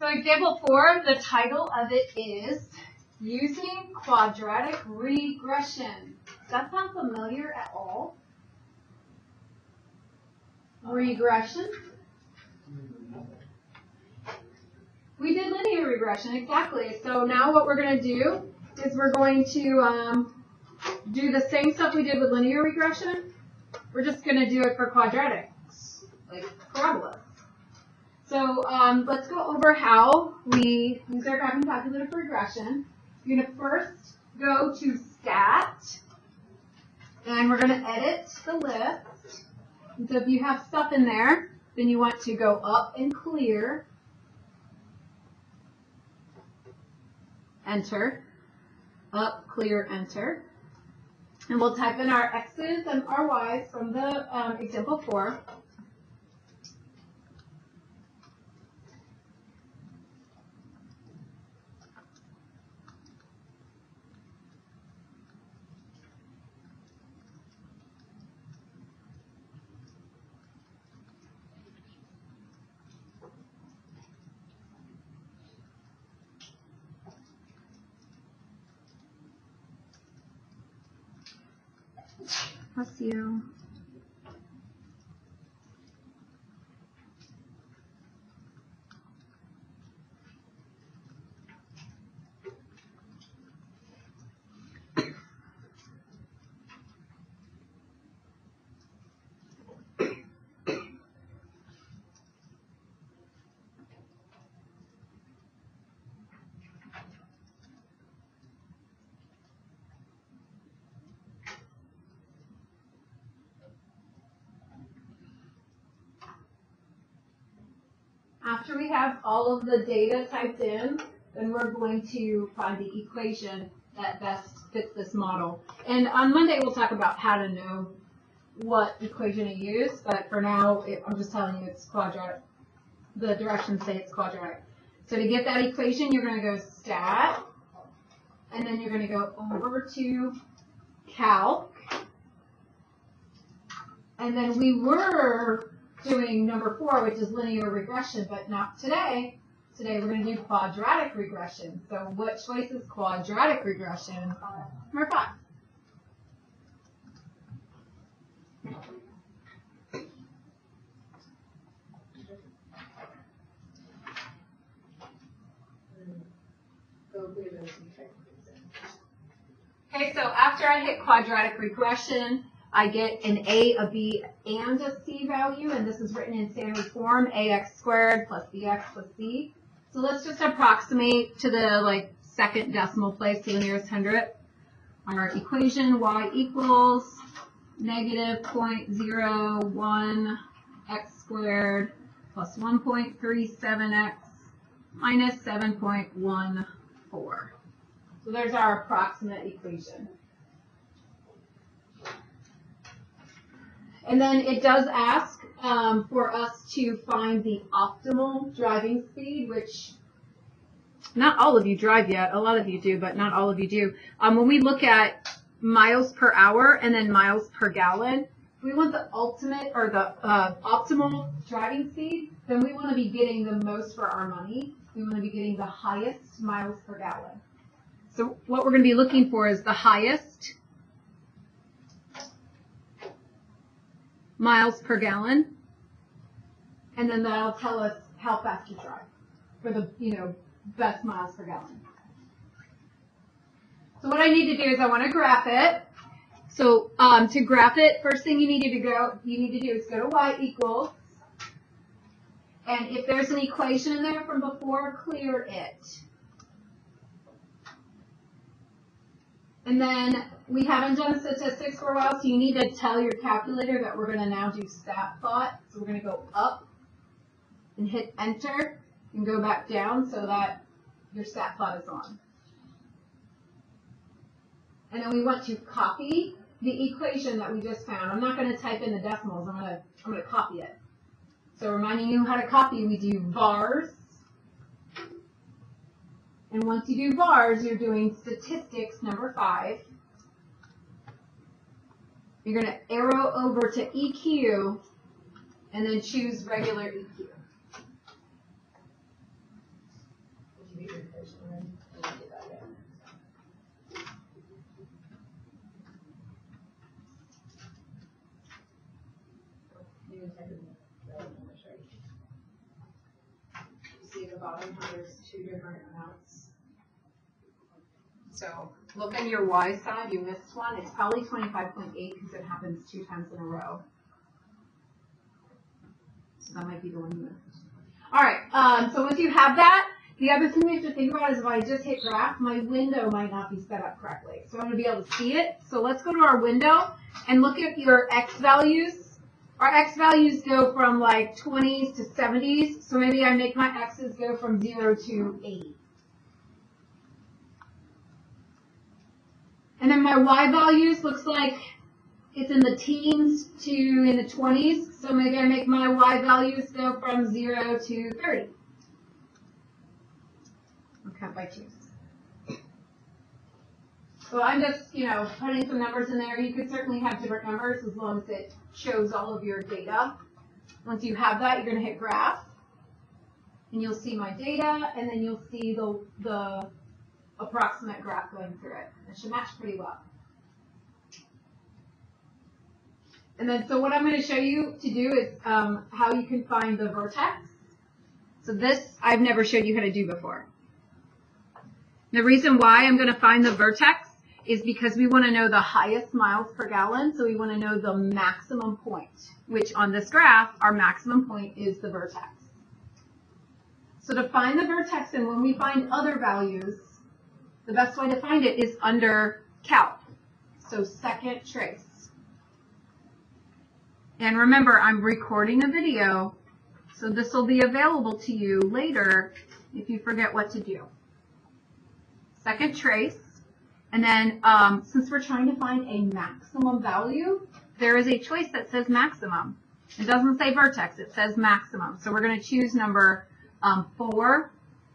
So example 4, the title of it is Using Quadratic Regression. Does that sound familiar at all? Regression? We did linear regression, exactly. So now what we're going to do is we're going to do the same stuff we did with linear regression. We're just going to do it for quadratics, like parabolas. So let's go over how we use our graphing calculator for regression. You're going to first go to Stat, and we're going to edit the list. And so if you have stuff in there, then you want to go up and clear. Enter. Up, clear, enter. And we'll type in our x's and our y's from the example 4. Bless you. After we have all of the data typed in, then we're going to find the equation that best fits this model. And on Monday, we'll talk about how to know what equation to use, but for now, I'm just telling you it's quadratic. The directions say it's quadratic. So to get that equation, you're going to go Stat, and then you're going to go over to Calc, and then we were doing number 4, which is linear regression, but not today. Today we're going to do quadratic regression. So what choice is quadratic regression? Number 5. Okay, so after I hit quadratic regression, I get an A, a B, and a C value, and this is written in standard form, ax squared plus bx plus c. So let's just approximate to the second decimal place, to the nearest hundredth. Our equation, y equals negative 0.01 x squared plus 1.37x minus 7.14. So there's our approximate equation. And then it does ask for us to find the optimal driving speed, which not all of you drive yet. A lot of you do, but not all of you do. When we look at miles per hour and then miles per gallon, if we want the ultimate or the optimal driving speed, then we want to be getting the most for our money. We want to be getting the highest miles per gallon. So what we're going to be looking for is the highest miles per gallon, and then that'll tell us how fast you drive for the best miles per gallon. So what I need to do is I want to graph it. So to graph it, first thing you need to do is go to y equals, and if there's an equation in there from before, clear it. And then we haven't done statistics for a while, so you need to tell your calculator that we're going to now do stat plot. So we're going to go up and hit enter and go back down so that your stat plot is on. And then we want to copy the equation that we just found. I'm not going to type in the decimals. I'm going to copy it. So reminding you how to copy, we do vars. And once you do vars, you're doing statistics number 5. You're going to arrow over to EQ and then choose regular EQ. type in the numbers right. See at the bottom how there's two different amounts. So look on your y side, you missed one. It's probably 25.8 because it happens 2 times in a row. So that might be the one you missed. All right, so once you have that, the other thing we have to think about is if I just hit graph, my window might not be set up correctly. So I'm going to be able to see it. So let's go to our window and look at your x values. Our x values go from like 20s to 70s. So maybe I make my x's go from 0 to 80. And then my y values looks like it's in the teens to in the 20s. So maybe I make my y values go from 0 to 30. I'll count by 2s. So I'm just, putting some numbers in there. You could certainly have different numbers as long as it shows all of your data. Once you have that, you're going to hit graph. And you'll see my data, and then you'll see the approximate graph going through it. It should match pretty well. And then, so what I'm going to show you to do is how you can find the vertex. So this, I've never showed you how to do before. The reason why I'm going to find the vertex is because we want to know the highest miles per gallon, so we want to know the maximum point, which on this graph, our maximum point is the vertex. So to find the vertex, and when we find other values, the best way to find it is under calc, so second trace. And remember, I'm recording a video, so this will be available to you later if you forget what to do. Second trace, and then since we're trying to find a maximum value, there is a choice that says maximum. It doesn't say vertex, it says maximum. So we're going to choose number 4.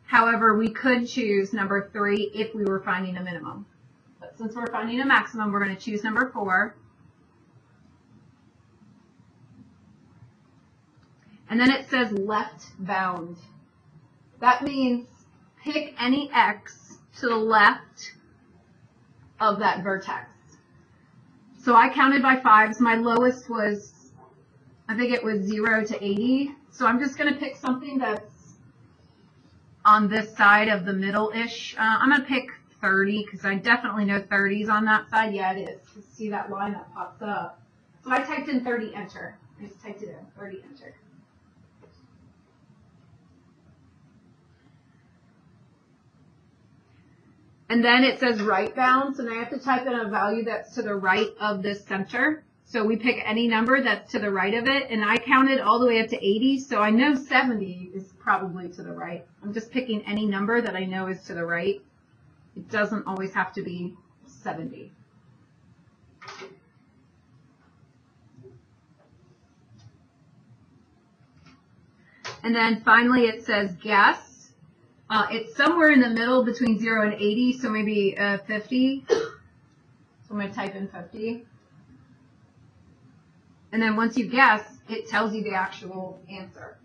However, we could choose number 3 if we were finding a minimum. But since we're finding a maximum, we're going to choose number 4. And then it says left bound. That means pick any x to the left of that vertex. So I counted by 5s. My lowest was, I think it was 0 to 80. So I'm just going to pick something that's on this side of the middle-ish. I'm going to pick 30 because I definitely know 30's on that side. Yeah, it is. You see that line that pops up. So I typed in 30, enter. I just typed it in, 30, enter. And then it says right bound, so now I have to type in a value that's to the right of this center. So we pick any number that's to the right of it, and I counted all the way up to 80, so I know 70 is probably to the right. I'm just picking any number that I know is to the right. It doesn't always have to be 70. And then finally it says guess. It's somewhere in the middle between 0 and 80, so maybe 50. So I'm going to type in 50. And then once you guess, it tells you the actual answer.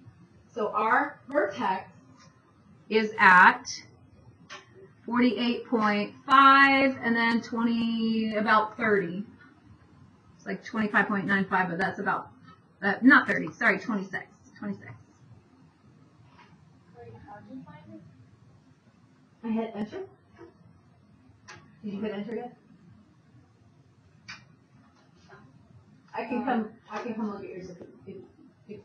So our vertex is at 48.5 and then about 30. It's like 25.95, but that's about, not 30, sorry, 26. 26. I hit enter. Did you hit enter yet? I can come look at yours if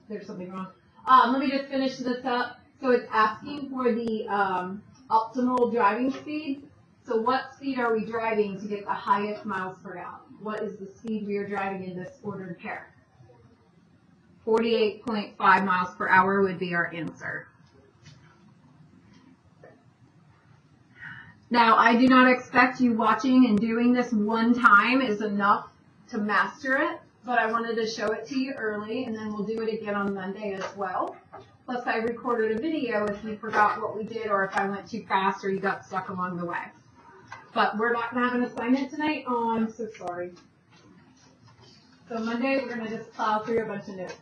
there's something wrong. Let me just finish this up. So it's asking for the optimal driving speed. So what speed are we driving to get the highest miles per gallon? What is the speed we are driving in this ordered pair? 48.5 miles per hour would be our answer. Now, I do not expect you watching and doing this one time is enough to master it, but I wanted to show it to you early, and then we'll do it again on Monday as well. Plus, I recorded a video if you forgot what we did or if I went too fast or you got stuck along the way. But we're not going to have an assignment tonight. Oh, I'm so sorry. So Monday, we're going to just plow through a bunch of notes.